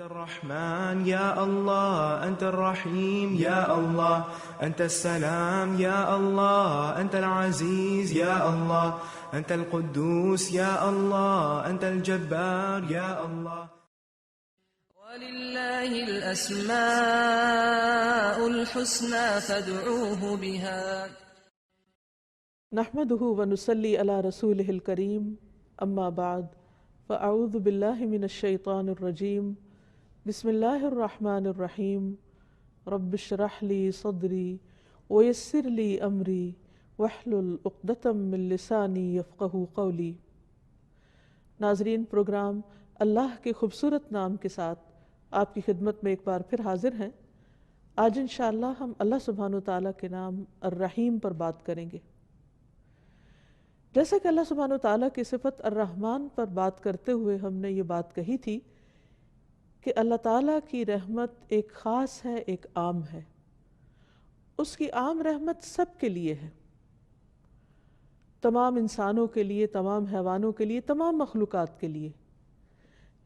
أنت الرحمن يا الله، أنت الرحيم يا الله، أنت السلام يا الله، أنت العزيز يا الله، أنت القدوس يا الله، أنت الجبار يا الله. ولله الأسماء الحسنى فادعوه بها. نحمده ونصلي على رسوله الكريم، أما بعد فأعوذ بالله من الشيطان الرجيم. بسم الله الرحمن الرحيم. رب اشرح لي صدري ويسر لي أمري واحلل عقدة من لساني يفقهوا قولي. ناظرین، پروگرام اللہ کے خوبصورت نام کے ساتھ آپ کی خدمت میں ایک بار پھر حاضر ہیں۔ آج انشاءاللہ ہم اللہ سبحانہ وتعالیٰ کے نام الرحیم پر بات کریں گے۔ جیسا کہ اللہ سبحانہ وتعالیٰ کی صفت الرحمن پر بات کرتے ہوئے ہم نے یہ بات کہی تھی کہ اللہ تعالیٰ کی رحمت ایک خاص ہے، ایک عام ہے۔ اس کی عام رحمت سب کے لیے ہے، تمام انسانوں کے لیے، تمام حیوانوں کے لیے، تمام مخلوقات کے لیے،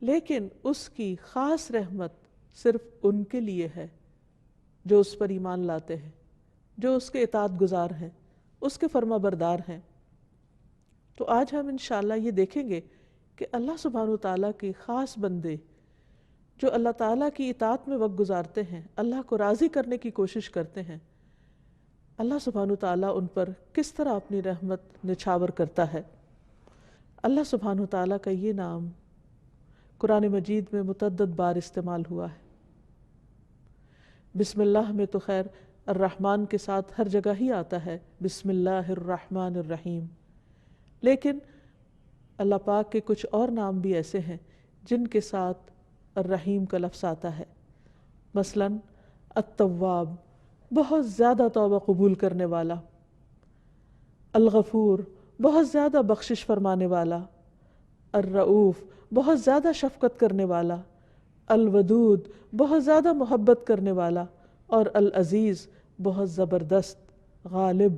لیکن اس کی خاص رحمت صرف ان کے لیے ہے جو اس پر ایمان لاتے ہیں، جو اس کے اطاعت گزار ہیں، اس کے فرما بردار ہیں۔ تو آج ہم انشاءاللہ یہ دیکھیں گے کہ اللہ سبحانہ وتعالیٰ کے خاص بندے جو اللہ تعالیٰ کی اطاعت میں وقت گزارتے ہیں، اللہ کو راضی کرنے کی کوشش کرتے ہیں، اللہ سبحانہ وتعالیٰ ان پر کس طرح اپنی رحمت نچھاور کرتا ہے۔ اللہ سبحانہ وتعالیٰ کا یہ نام قرآن مجید میں متعدد بار استعمال ہوا ہے۔ بسم اللہ میں تو خیر الرحمن کے ساتھ ہر جگہ ہی آتا ہے، بسم اللہ الرحمن الرحیم، لیکن اللہ پاک کے کچھ اور نام بھی ایسے ہیں جن کے ساتھ الرحیم کا لفظ آتا ہے۔ مثلا التواب، بہت زیادہ توبہ قبول کرنے والا، الغفور، بہت زیادہ بخشش فرمانے والا، الرؤوف، بہت زیادہ شفقت کرنے والا، الودود، بہت زیادہ محبت کرنے والا، اور العزیز، بہت زبردست، غالب۔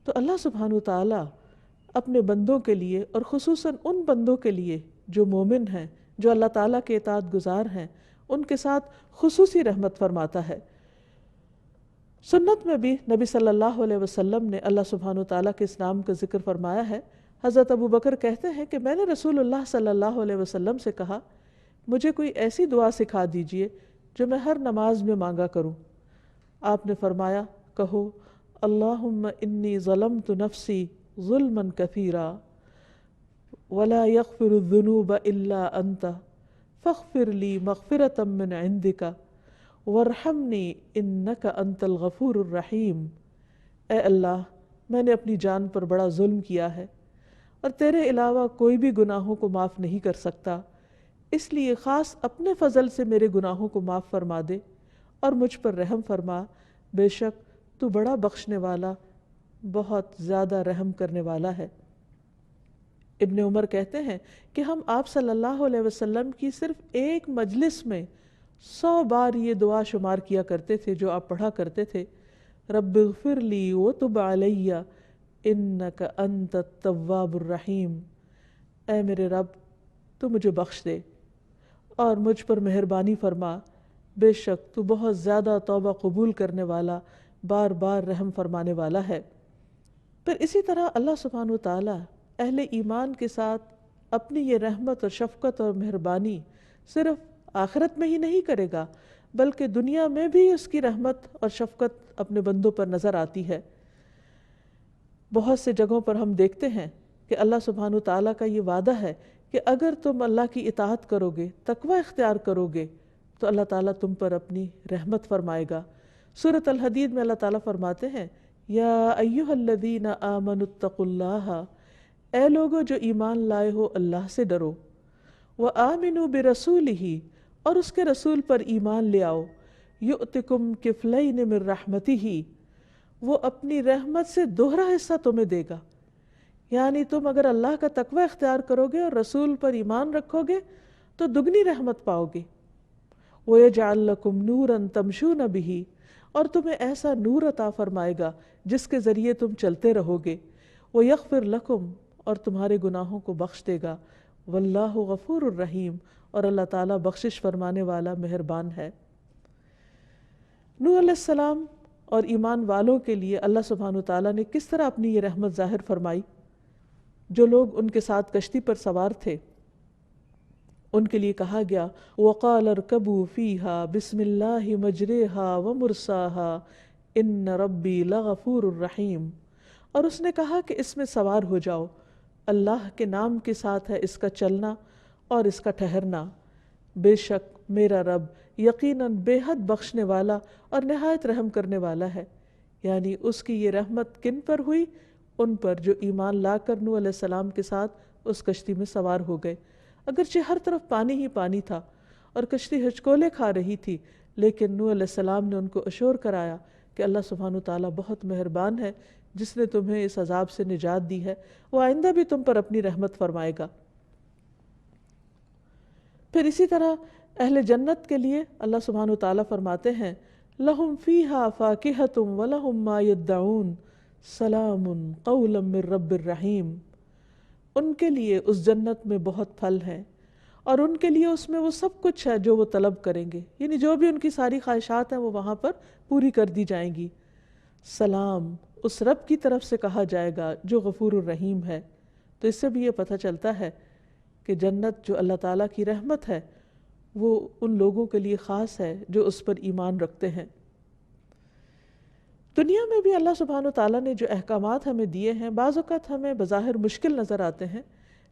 تو اللہ سبحانہ وتعالیٰ اپنے بندوں کے لیے، اور خصوصاً ان بندوں کے لیے جو مومن ہیں، جو اللہ تعالیٰ کے اطاعت گزار ہیں، ان کے ساتھ خصوصی رحمت فرماتا ہے۔ سنت میں بھی نبی صلی اللہ علیہ وسلم نے اللہ سبحانہ وتعالیٰ کے اس نام کا ذکر فرمایا ہے۔ حضرت ابو بکر کہتے ہیں کہ میں نے رسول اللہ صلی اللہ علیہ وسلم سے کہا، مجھے کوئی ایسی دعا سکھا دیجئے جو میں ہر نماز میں مانگا کروں۔ آپ نے فرمایا، کہو اللہم انی ظلمت نفسی ظلما کثیرا ولا یغفر الذنوب الا انت فاغفر لی مغفرۃ من عندک وارحمنی انک انت الغفور الرحیم۔ اے اللہ، میں نے اپنی جان پر بڑا ظلم کیا ہے، اور تیرے علاوہ کوئی بھی گناہوں کو معاف نہیں کر سکتا، اس لیے خاص اپنے فضل سے میرے گناہوں کو معاف فرما دے اور مجھ پر رحم فرما، بے شک تو بڑا بخشنے والا، بہت زیادہ رحم کرنے والا ہے۔ ابن عمر کہتے ہیں کہ ہم آپ صلی اللہ علیہ وسلم کی صرف ایک مجلس میں 100 بار یہ دعا شمار کیا کرتے تھے جو آپ پڑھا کرتے تھے، رب اغفر لی وتب علی انک انت التواب الرحیم۔ اے میرے رب، تو مجھے بخش دے اور مجھ پر مہربانی فرما، بے شک تو بہت زیادہ توبہ قبول کرنے والا، بار بار رحم فرمانے والا ہے۔ پھر اسی طرح اللہ سبحانہ وتعالیٰ اہل ایمان کے ساتھ اپنی یہ رحمت اور شفقت اور مہربانی صرف آخرت میں ہی نہیں کرے گا، بلکہ دنیا میں بھی اس کی رحمت اور شفقت اپنے بندوں پر نظر آتی ہے۔ بہت سے جگہوں پر ہم دیکھتے ہیں کہ اللہ سبحانہ وتعالیٰ کا یہ وعدہ ہے کہ اگر تم اللہ کی اطاعت کرو گے، تقوی اختیار کرو گے، تو اللہ تعالیٰ تم پر اپنی رحمت فرمائے گا۔ سورۃ الحدید میں اللہ تعالیٰ فرماتے ہیں، یا ایھا الذین آمنوا اتقوا اللہ، اے لوگو جو ایمان لائے ہو اللہ سے ڈرو، وآمنوا برسولہ، اور اس کے رسول پر ایمان لے آؤ، یؤتکم کفلین من رحمتہ، وہ اپنی رحمت سے دوہرا حصہ تمہیں دے گا۔ یعنی تم اگر اللہ کا تقوی اختیار کرو گے اور رسول پر ایمان رکھو گے تو دگنی رحمت پاؤ گے۔ وَيَجْعَلْ لَكُمْ نُورًا تَمْشُونَ بِهِ، اور تمہیں ایسا نور عطا فرمائے گا جس کے ذریعے تم چلتے رہو گے۔ وَيَغْفِرْ لَكُمْ، اور تمہارے گناہوں کو بخش دے گا۔ وَاللَّهُ غَفُورٌ الرحیم، اور اللہ تعالیٰ بخشش فرمانے والا مہربان ہے۔ نوح علیہ السلام اور ایمان والوں کے لیے اللہ سبحانہ وتعالیٰ نے کس طرح اپنی یہ رحمت ظاہر فرمائی؟ جو لوگ ان کے ساتھ کشتی پر سوار تھے ان کے لیے کہا گیا وَقَالَ ارْكَبُوا فِيهَا بِسْمِ اللَّهِ مَجْرَاهَا وَمُرْسَاهَا إِنَّ رَبِّي لَغَفُورٌ رَحِيمٌ، اور اس نے کہا کہ اس میں سوار ہو جاؤ، اللہ کے نام کے ساتھ ہے اس کا چلنا اور اس کا ٹھہرنا، بے شک میرا رب یقیناً بے حد بخشنے والا اور نہایت رحم کرنے والا ہے۔ یعنی اس کی یہ رحمت کن پر ہوئی؟ ان پر جو ایمان لا کر نوح علیہ السلام کے ساتھ اس کشتی میں سوار ہو گئے۔ اگرچہ ہر طرف پانی ہی پانی تھا اور کشتی ہچکولے کھا رہی تھی، لیکن نوح علیہ السلام نے ان کو اشور کرایا کہ اللہ سبحانہ وتعالیٰ بہت مہربان ہے، جس نے تمہیں اس عذاب سے نجات دی ہے، وہ آئندہ بھی تم پر اپنی رحمت فرمائے گا۔ پھر اسی طرح اہل جنت کے لیے اللہ سبحانہ وتعالیٰ فرماتے ہیں لَهُمْ فِيهَا فَاكِهَةٌ وَلَهُمْ مَا يَدَّعُونَ سَلَامٌ قَوْلًا مِّن رَّبٍّ رَّحِيمٍ، ان کے لیے اس جنت میں بہت پھل ہیں اور ان کے لیے اس میں وہ سب کچھ ہے جو وہ طلب کریں گے، یعنی جو بھی ان کی ساری خواہشات ہیں وہ وہاں پر پوری کر دی جائیں گی۔ سلام اس رب کی طرف سے کہا جائے گا جو غفور الرحیم ہے۔ تو اس سے بھی یہ پتہ چلتا ہے کہ جنت جو اللہ تعالیٰ کی رحمت ہے وہ ان لوگوں کے لیے خاص ہے جو اس پر ایمان رکھتے ہیں۔ دنیا میں بھی اللہ سبحانہ وتعالیٰ نے جو احکامات ہمیں دیے ہیں بعض اوقات ہمیں بظاہر مشکل نظر آتے ہیں،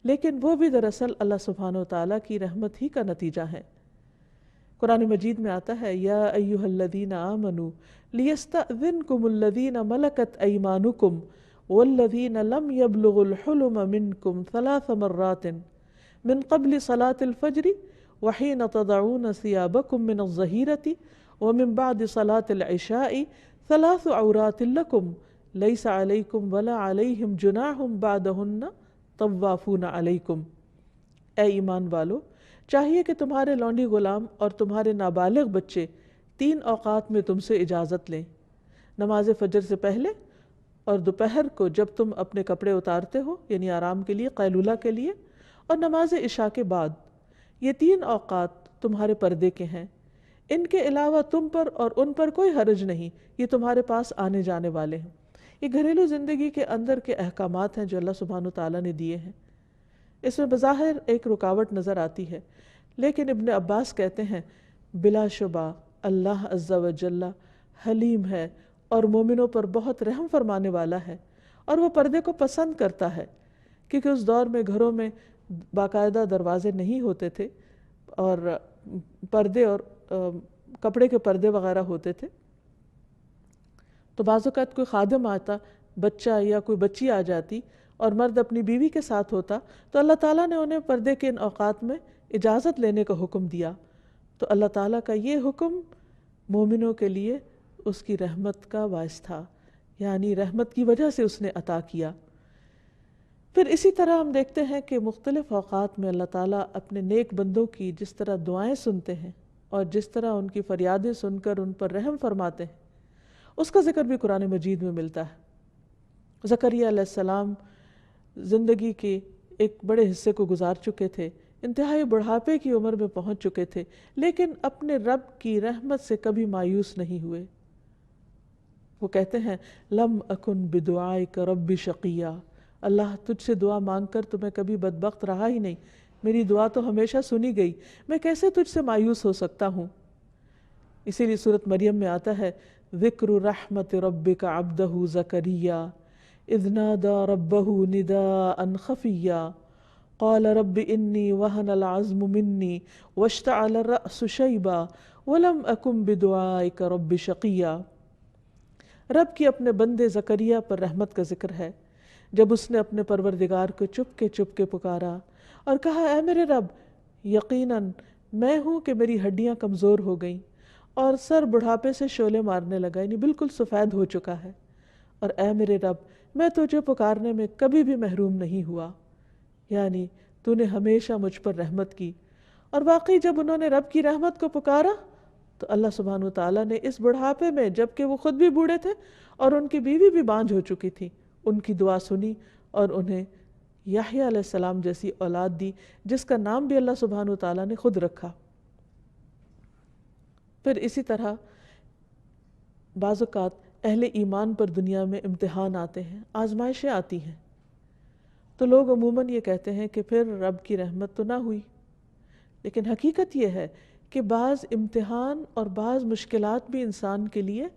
لیکن وہ بھی دراصل اللہ سبحانہ وتعالیٰ کی رحمت ہی کا نتیجہ ہے۔ قرآن مجید میں آتا ہے یا ایھا الذین آمنوا لیستأذنکم الذین ملکت ایمانکم والذین لم یبلغوا الحلم منکم 3 مرات من قبل صلاة الفجر وحین تضعون ثیابکم من الظہیرۃ ومن بعد صلاة العشاء 3 عورات لکم لیس علیکم ولا علیہم جناح بعدہن طوافون علیکم۔ اے ایمان والو، چاہیے کہ تمہارے لونڈی غلام اور تمہارے نابالغ بچے 3 اوقات میں تم سے اجازت لیں، نماز فجر سے پہلے اور دوپہر کو جب تم اپنے کپڑے اتارتے ہو یعنی آرام کے لیے، قیلولہ کے لیے، اور نماز عشاء کے بعد۔ یہ 3 اوقات تمہارے پردے کے ہیں، ان کے علاوہ تم پر اور ان پر کوئی حرج نہیں، یہ تمہارے پاس آنے جانے والے ہیں۔ یہ گھریلو زندگی کے اندر کے احکامات ہیں جو اللہ سبحانہ وتعالیٰ نے دیے ہیں۔ اس میں بظاہر ایک رکاوٹ نظر آتی ہے، لیکن ابن عباس کہتے ہیں بلا شبہ اللہ عز و جل حلیم ہے اور مومنوں پر بہت رحم فرمانے والا ہے، اور وہ پردے کو پسند کرتا ہے، کیونکہ اس دور میں گھروں میں باقاعدہ دروازے نہیں ہوتے تھے اور پردے اور کپڑے کے پردے وغیرہ ہوتے تھے، تو بعض اوقات کوئی خادم آتا، بچہ یا کوئی بچی آ جاتی اور مرد اپنی بیوی کے ساتھ ہوتا تو اللہ تعالیٰ نے انہیں پردے کے ان اوقات میں اجازت لینے کا حکم دیا۔ تو اللہ تعالیٰ کا یہ حکم مومنوں کے لیے اس کی رحمت کا باعث تھا، یعنی رحمت کی وجہ سے اس نے عطا کیا۔ پھر اسی طرح ہم دیکھتے ہیں کہ مختلف اوقات میں اللہ تعالیٰ اپنے نیک بندوں کی جس طرح دعائیں سنتے ہیں اور جس طرح ان کی فریادیں سن کر ان پر رحم فرماتے ہیں، اس کا ذکر بھی قرآن مجید میں ملتا ہے۔ زکریا علیہ السلام زندگی کے ایک بڑے حصے کو گزار چکے تھے، انتہائی بڑھاپے کی عمر میں پہنچ چکے تھے، لیکن اپنے رب کی رحمت سے کبھی مایوس نہیں ہوئے۔ وہ کہتے ہیں لم اکن بدعائک رب شقیہ، اللہ تجھ سے دعا مانگ کر تو میں کبھی بدبخت رہا ہی نہیں، میری دعا تو ہمیشہ سنی گئی، میں کیسے تجھ سے مایوس ہو سکتا ہوں۔ اسی لیے سورۃ مریم میں آتا ہے ذکر رحمت ربک عبدہ زکریا اذ نادى ربه نداء خفيا قال رب انی وهن العظم منی واشتعل الرأس شیبا ولم اکن بدعائک رب شقیا۔ رب کی اپنے بندے زکریا پر رحمت کا ذکر ہے جب اس نے اپنے پروردگار کو چپ کے پکارا اور کہا اے میرے رب، یقیناً میں ہوں کہ میری ہڈیاں کمزور ہو گئیں اور سر بڑھاپے سے شعلے مارنے لگا، یعنی بالکل سفید ہو چکا ہے، اور اے میرے رب میں تجھے پکارنے میں کبھی بھی محروم نہیں ہوا، یعنی تو نے ہمیشہ مجھ پر رحمت کی۔ اور واقعی جب انہوں نے رب کی رحمت کو پکارا تو اللہ سبحانہ وتعالیٰ نے اس بڑھاپے میں، جبکہ وہ خود بھی بوڑھے تھے اور ان کی بیوی بھی بانجھ ہو چکی تھی، ان کی دعا سنی اور انہیں یحییٰ علیہ السلام جیسی اولاد دی جس کا نام بھی اللہ سبحانہ و تعالیٰ نے خود رکھا۔ پھر اسی طرح بعض اوقات اہل ایمان پر دنیا میں امتحان آتے ہیں، آزمائشیں آتی ہیں، تو لوگ عموماً یہ کہتے ہیں کہ پھر رب کی رحمت تو نہ ہوئی، لیکن حقیقت یہ ہے کہ بعض امتحان اور بعض مشکلات بھی انسان کے لیے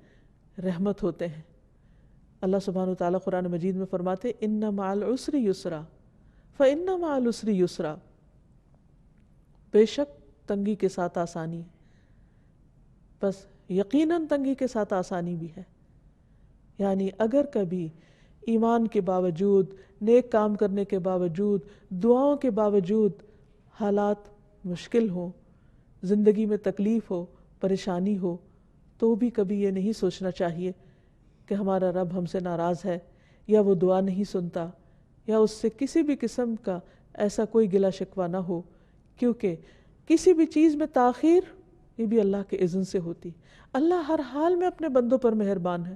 رحمت ہوتے ہیں۔ اللہ سبحانہ وتعالیٰ قرآن مجید میں فرماتے ان مع العسر یسرا فإن مع العسر یسرا، بے شک تنگی کے ساتھ آسانی ہے، بس یقیناً تنگی کے ساتھ آسانی بھی ہے۔ یعنی اگر کبھی ایمان کے باوجود، نیک کام کرنے کے باوجود، دعاؤں کے باوجود حالات مشکل ہوں، زندگی میں تکلیف ہو، پریشانی ہو، تو بھی کبھی یہ نہیں سوچنا چاہیے کہ ہمارا رب ہم سے ناراض ہے، یا وہ دعا نہیں سنتا، یا اس سے کسی بھی قسم کا ایسا کوئی گلہ شکوہ نہ ہو، کیونکہ کسی بھی چیز میں تاخیر یہ بھی اللہ کے اذن سے ہوتی۔ اللہ ہر حال میں اپنے بندوں پر مہربان ہے۔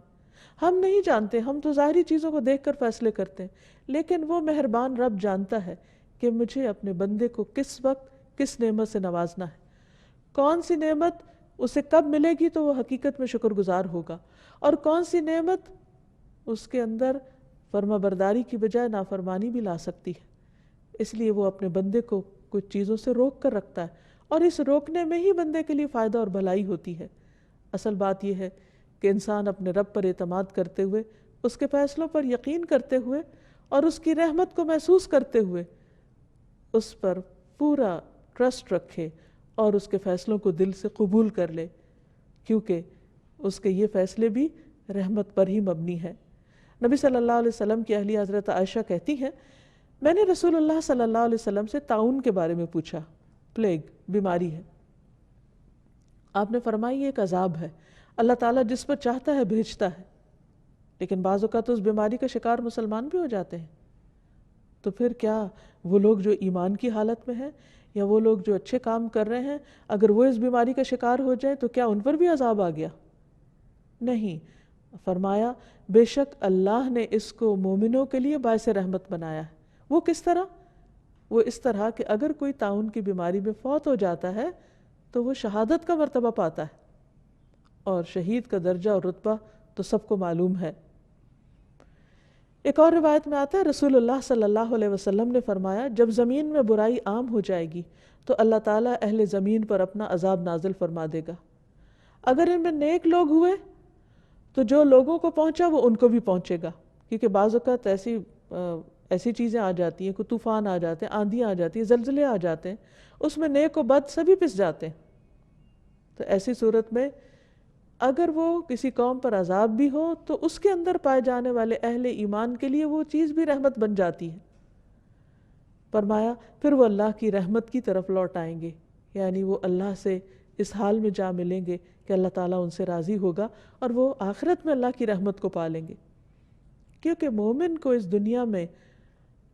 ہم نہیں جانتے، ہم تو ظاہری چیزوں کو دیکھ کر فیصلے کرتے ہیں، لیکن وہ مہربان رب جانتا ہے کہ مجھے اپنے بندے کو کس وقت کس نعمت سے نوازنا ہے، کون سی نعمت اسے کب ملے گی تو وہ حقیقت میں شکر گزار ہوگا، اور کون سی نعمت اس کے اندر فرما برداری کی بجائے نافرمانی بھی لا سکتی ہے۔ اس لیے وہ اپنے بندے کو کچھ چیزوں سے روک کر رکھتا ہے، اور اس روکنے میں ہی بندے کے لیے فائدہ اور بھلائی ہوتی ہے۔ اصل بات یہ ہے کہ انسان اپنے رب پر اعتماد کرتے ہوئے، اس کے فیصلوں پر یقین کرتے ہوئے، اور اس کی رحمت کو محسوس کرتے ہوئے اس پر پورا ٹرسٹ رکھے اور اس کے فیصلوں کو دل سے قبول کر لے، کیونکہ اس کے یہ فیصلے بھی رحمت پر ہی مبنی ہے۔ نبی صلی اللہ علیہ وسلم کی اہلیہ حضرت عائشہ کہتی ہیں، میں نے رسول اللہ صلی اللہ علیہ وسلم سے طاعون کے بارے میں پوچھا، پلیگ بیماری ہے۔ آپ نے فرمایا یہ ایک عذاب ہے، اللہ تعالیٰ جس پر چاہتا ہے بھیجتا ہے، لیکن بعض اوقات اس بیماری کا شکار مسلمان بھی ہو جاتے ہیں۔ تو پھر کیا وہ لوگ جو ایمان کی حالت میں ہیں، یا وہ لوگ جو اچھے کام کر رہے ہیں، اگر وہ اس بیماری کا شکار ہو جائے تو کیا ان پر بھی عذاب آ گیا؟ نہیں، فرمایا بے شک اللہ نے اس کو مومنوں کے لیے باعث رحمت بنایا ہے۔ وہ کس طرح؟ وہ اس طرح کہ اگر کوئی طاعون کی بیماری میں فوت ہو جاتا ہے تو وہ شہادت کا مرتبہ پاتا ہے، اور شہید کا درجہ اور رتبہ تو سب کو معلوم ہے۔ ایک اور روایت میں آتا ہے رسول اللہ صلی اللہ علیہ وسلم نے فرمایا جب زمین میں برائی عام ہو جائے گی تو اللہ تعالیٰ اہل زمین پر اپنا عذاب نازل فرما دے گا۔ اگر ان میں نیک لوگ ہوئے تو جو لوگوں کو پہنچا وہ ان کو بھی پہنچے گا، کیونکہ بعض اوقات ایسی چیزیں آ جاتی ہیں، کوئی طوفان آ جاتے ہیں، آندھی آ جاتی ہے، زلزلے آ جاتے ہیں، اس میں نیک و بد سبھی پس جاتے ہیں۔ تو ایسی صورت میں اگر وہ کسی قوم پر عذاب بھی ہو تو اس کے اندر پائے جانے والے اہل ایمان کے لیے وہ چیز بھی رحمت بن جاتی ہے۔ فرمایا پھر وہ اللہ کی رحمت کی طرف لوٹ آئیں گے، یعنی وہ اللہ سے اس حال میں جا ملیں گے کہ اللہ تعالیٰ ان سے راضی ہوگا، اور وہ آخرت میں اللہ کی رحمت کو پالیں گے۔ کیونکہ مومن کو اس دنیا میں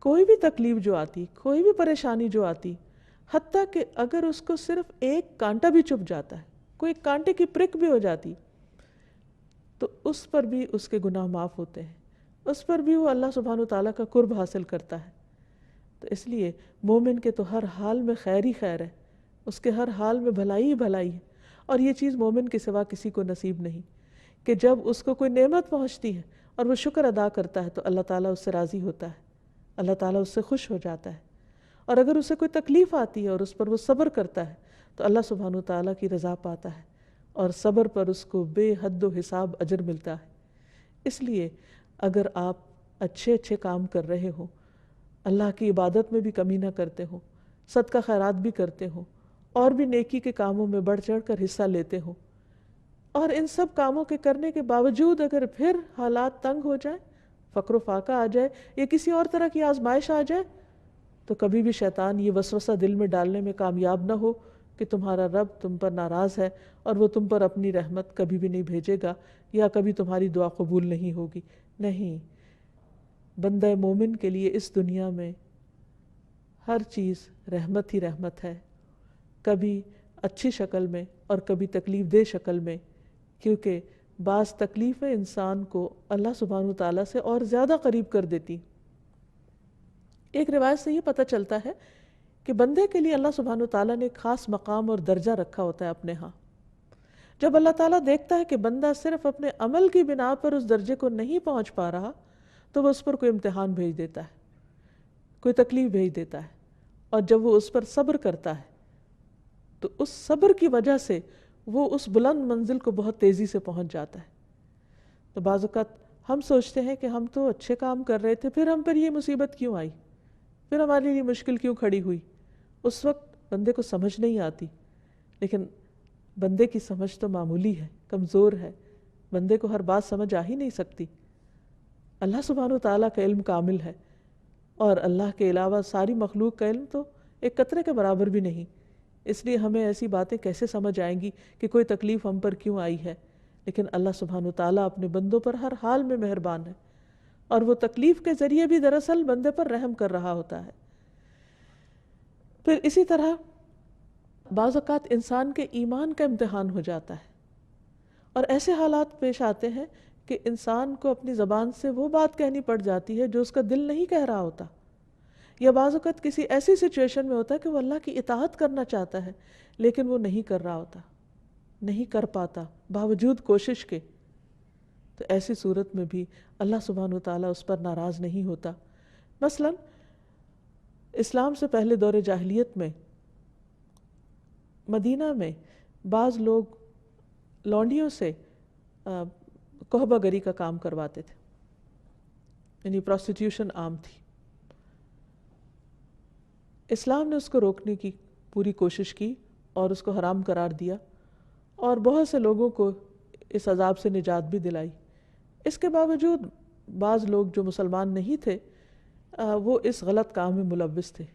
کوئی بھی تکلیف جو آتی، کوئی بھی پریشانی جو آتی، حتیٰ کہ اگر اس کو صرف ایک کانٹا بھی چبھ جاتا ہے، کوئی کانٹے کی پرک بھی ہو جاتی، تو اس پر بھی اس کے گناہ معاف ہوتے ہیں، اس پر بھی وہ اللہ سبحانہ وتعالیٰ کا قرب حاصل کرتا ہے۔ تو اس لیے مومن کے تو ہر حال میں خیر ہی خیر ہے، اس کے ہر حال میں بھلائی ہی بھلائی ہے، اور یہ چیز مومن کے سوا کسی کو نصیب نہیں کہ جب اس کو کوئی نعمت پہنچتی ہے اور وہ شکر ادا کرتا ہے تو اللہ تعالیٰ اس سے راضی ہوتا ہے، اللہ تعالیٰ اس سے خوش ہو جاتا ہے، اور اگر اسے کوئی تکلیف آتی ہے اور اس پر وہ صبر کرتا ہے تو اللہ سبحانہ وتعالیٰ کی رضا پاتا ہے، اور صبر پر اس کو بے حد و حساب اجر ملتا ہے۔ اس لیے اگر آپ اچھے کام کر رہے ہو، اللہ کی عبادت میں بھی کمی نہ کرتے ہو، صدقہ خیرات بھی کرتے ہو، اور بھی نیکی کے کاموں میں بڑھ چڑھ کر حصہ لیتے ہو، اور ان سب کاموں کے کرنے کے باوجود اگر پھر حالات تنگ ہو جائیں، فقر و فاقہ آ جائے، یا کسی اور طرح کی آزمائش آ جائے، تو کبھی بھی شیطان یہ وسوسہ دل میں ڈالنے میں کامیاب نہ ہو کہ تمہارا رب تم پر ناراض ہے اور وہ تم پر اپنی رحمت کبھی بھی نہیں بھیجے گا، یا کبھی تمہاری دعا قبول نہیں ہوگی۔ نہیں، بندہ مومن کے لیے اس دنیا میں ہر چیز رحمت ہی رحمت ہے، کبھی اچھی شکل میں اور کبھی تکلیف دہ شکل میں، کیونکہ بعض تکلیفیں انسان کو اللہ سبحانہ وتعالیٰ سے اور زیادہ قریب کر دیتی، ایک روایت سے یہ پتہ چلتا ہے کہ بندے کے لیے اللہ سبحانہ وتعالیٰ نے ایک خاص مقام اور درجہ رکھا ہوتا ہے اپنے ہاں. جب اللہ تعالیٰ دیکھتا ہے کہ بندہ صرف اپنے عمل کی بنا پر اس درجے کو نہیں پہنچ پا رہا تو وہ اس پر کوئی امتحان بھیج دیتا ہے، کوئی تکلیف بھیج دیتا ہے، اور جب وہ اس پر صبر کرتا ہے تو اس صبر کی وجہ سے وہ اس بلند منزل کو بہت تیزی سے پہنچ جاتا ہے. تو بعض اوقات ہم سوچتے ہیں کہ ہم تو اچھے کام کر رہے تھے، پھر ہم پر یہ مصیبت کیوں آئی، پھر ہمارے لیے مشکل کیوں کھڑی ہوئی. اس وقت بندے کو سمجھ نہیں آتی، لیکن بندے کی سمجھ تو معمولی ہے، کمزور ہے، بندے کو ہر بات سمجھ آ ہی نہیں سکتی. اللہ سبحانہ وتعالیٰ کا علم کامل ہے، اور اللہ کے علاوہ ساری مخلوق کا علم تو ایک قطرے کے برابر بھی نہیں. اس لیے ہمیں ایسی باتیں کیسے سمجھ آئیں گی کہ کوئی تکلیف ہم پر کیوں آئی ہے. لیکن اللہ سبحانہ وتعالیٰ اپنے بندوں پر ہر حال میں مہربان ہے، اور وہ تکلیف کے ذریعے بھی دراصل بندے پر رحم کر رہا ہوتا ہے. پھر اسی طرح بعض اوقات انسان کے ایمان کا امتحان ہو جاتا ہے، اور ایسے حالات پیش آتے ہیں کہ انسان کو اپنی زبان سے وہ بات کہنی پڑ جاتی ہے جو اس کا دل نہیں کہہ رہا ہوتا، یا بعض اوقات کسی ایسی سچویشن میں ہوتا ہے کہ وہ اللہ کی اطاعت کرنا چاہتا ہے لیکن وہ نہیں کر رہا ہوتا، نہیں کر پاتا باوجود کوشش کے. تو ایسی صورت میں بھی اللہ سبحانہ وتعالیٰ اس پر ناراض نہیں ہوتا. مثلا اسلام سے پہلے دور جاہلیت میں مدینہ میں بعض لوگ لونڈیوں سے کوہبہ گری کا کام کرواتے تھے، یعنی پروسٹیٹیوشن عام تھی. اسلام نے اس کو روکنے کی پوری کوشش کی اور اس کو حرام قرار دیا، اور بہت سے لوگوں کو اس عذاب سے نجات بھی دلائی. اس کے باوجود بعض لوگ جو مسلمان نہیں تھے وہ اس غلط کام میں ملوث تھے.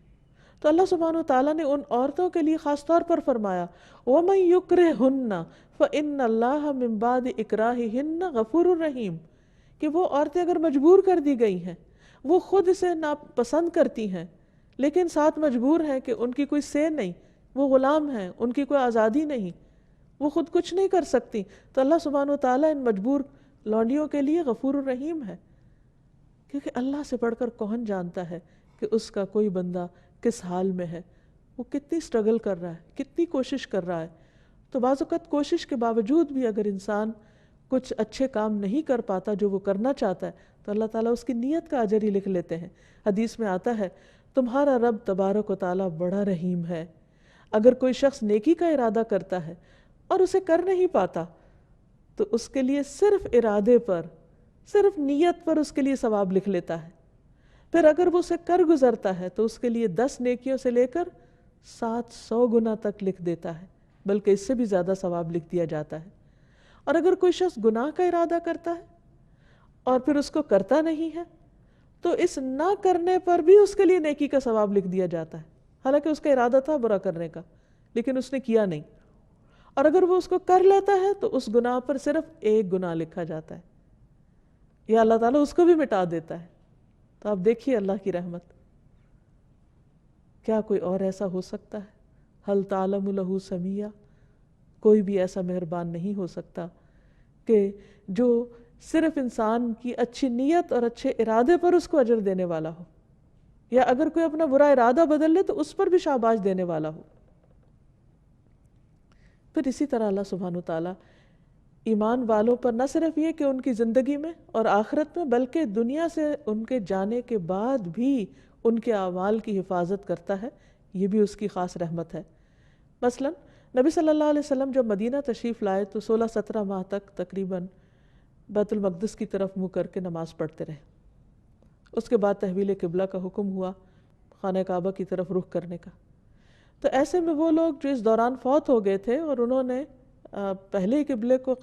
تو اللہ سبحانہ وتعالیٰ نے ان عورتوں کے لیے خاص طور پر فرمایا وَمَن يُكْرِهُنَّ فَإِنَّ اللَّهَ مِن بَعْدِ إِكْرَاهِهِنَّ غَفُورٌ رَحِيمٌ، کہ وہ عورتیں اگر مجبور کر دی گئی ہیں، وہ خود اسے ناپسند کرتی ہیں لیکن ساتھ مجبور ہیں کہ ان کی کوئی سے نہیں، وہ غلام ہیں، ان کی کوئی آزادی نہیں، وہ خود کچھ نہیں کر سکتی، تو اللہ سبحانہ وتعالیٰ ان مجبور لونڈیوں کے لیے غفور الرحیم ہے. کیونکہ اللہ سے بڑھ کر کون جانتا ہے کہ اس کا کوئی بندہ کس حال میں ہے، وہ کتنی سٹرگل کر رہا ہے، کتنی کوشش کر رہا ہے. تو بعض اوقات کوشش کے باوجود بھی اگر انسان کچھ اچھے کام نہیں کر پاتا جو وہ کرنا چاہتا ہے تو اللہ تعالیٰ اس کی نیت کا اجر ہی لکھ لیتے ہیں. حدیث میں آتا ہے تمہارا رب تبارک و تعالیٰ بڑا رحیم ہے. اگر کوئی شخص نیکی کا ارادہ کرتا ہے اور اسے کر نہیں پاتا تو اس کے لیے صرف ارادے پر، صرف نیت پر اس کے لیے ثواب لکھ لیتا ہے. پھر اگر وہ اسے کر گزرتا ہے تو اس کے لیے 10 نیکیوں سے لے کر 700 گنا تک لکھ دیتا ہے، بلکہ اس سے بھی زیادہ ثواب لکھ دیا جاتا ہے. اور اگر کوئی شخص گناہ کا ارادہ کرتا ہے اور پھر اس کو کرتا نہیں ہے تو اس نہ کرنے پر بھی اس کے لیے نیکی کا ثواب لکھ دیا جاتا ہے، حالانکہ اس کا ارادہ تھا برا کرنے کا لیکن اس نے کیا نہیں. اور اگر وہ اس کو کر لیتا ہے تو اس گناہ پر صرف 1 گناہ لکھا جاتا ہے، یا اللہ تعالیٰ اس کو بھی مٹا دیتا ہے. تو آپ دیکھیے اللہ کی رحمت، کیا کوئی اور ایسا ہو سکتا ہے؟ هل تعلم له سمیہ، کوئی بھی ایسا مہربان نہیں ہو سکتا کہ جو صرف انسان کی اچھی نیت اور اچھے ارادے پر اس کو اجر دینے والا ہو، یا اگر کوئی اپنا برا ارادہ بدل لے تو اس پر بھی شاباش دینے والا ہو. پھر اسی طرح اللہ سبحانہ وتعالیٰ ایمان والوں پر نہ صرف یہ کہ ان کی زندگی میں اور آخرت میں، بلکہ دنیا سے ان کے جانے کے بعد بھی ان کے اعمال کی حفاظت کرتا ہے. یہ بھی اس کی خاص رحمت ہے. مثلا نبی صلی اللہ علیہ وسلم جب مدینہ تشریف لائے تو 16-17 ماہ تک تقریباً بیت المقدس کی طرف منہ کر کے نماز پڑھتے رہے. اس کے بعد تحویل قبلہ کا حکم ہوا، خانہ کعبہ کی طرف رخ کرنے کا. تو ایسے میں وہ لوگ جو اس دوران فوت ہو گئے تھے اور انہوں نے پہلے ہی قبلے کو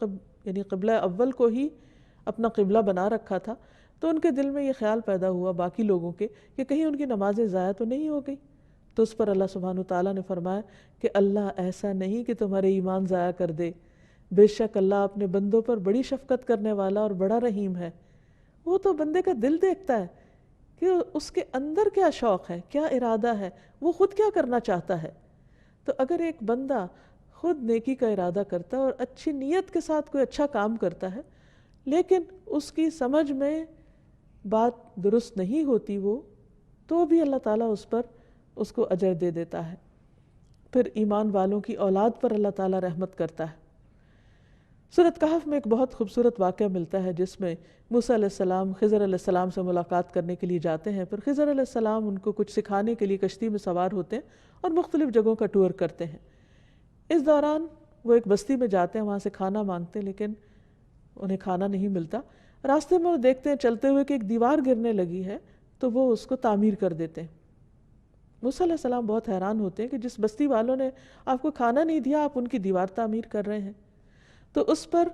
یعنی قبلہ اول کو ہی اپنا قبلہ بنا رکھا تھا، تو ان کے دل میں یہ خیال پیدا ہوا باقی لوگوں کے کہ کہیں ان کی نمازیں ضائع تو نہیں ہو گئی. تو اس پر اللہ سبحانہ وتعالیٰ نے فرمایا کہ اللہ ایسا نہیں کہ تمہارے ایمان ضائع کر دے، بے شک اللہ اپنے بندوں پر بڑی شفقت کرنے والا اور بڑا رحیم ہے. وہ تو بندے کا دل دیکھتا ہے کہ اس کے اندر کیا شوق ہے، کیا ارادہ ہے، وہ خود کیا کرنا چاہتا ہے. تو اگر ایک بندہ خود نیکی کا ارادہ کرتا ہے اور اچھی نیت کے ساتھ کوئی اچھا کام کرتا ہے لیکن اس کی سمجھ میں بات درست نہیں ہوتی، وہ تو بھی اللہ تعالیٰ اس کو اجر دے دیتا ہے۔ پھر ایمان والوں کی اولاد پر اللہ تعالیٰ رحمت کرتا ہے۔ سورۃ کہف میں ایک بہت خوبصورت واقعہ ملتا ہے جس میں موسیٰ علیہ السلام خضر علیہ السلام سے ملاقات کرنے کے لیے جاتے ہیں۔ پھر خضر علیہ السلام ان کو کچھ سکھانے کے لیے کشتی میں سوار ہوتے ہیں اور مختلف جگہوں کا ٹور کرتے ہیں۔ اس دوران وہ ایک بستی میں جاتے ہیں، وہاں سے کھانا مانگتے ہیں لیکن انہیں کھانا نہیں ملتا۔ راستے میں وہ دیکھتے ہیں چلتے ہوئے کہ ایک دیوار گرنے لگی ہے تو وہ اس کو تعمیر کر دیتے ہیں۔ موسیٰ علیہ السلام بہت حیران ہوتے ہیں کہ جس بستی والوں نے آپ کو کھانا نہیں دیا آپ ان کی دیوار تعمیر کر رہے ہیں۔ تو اس پر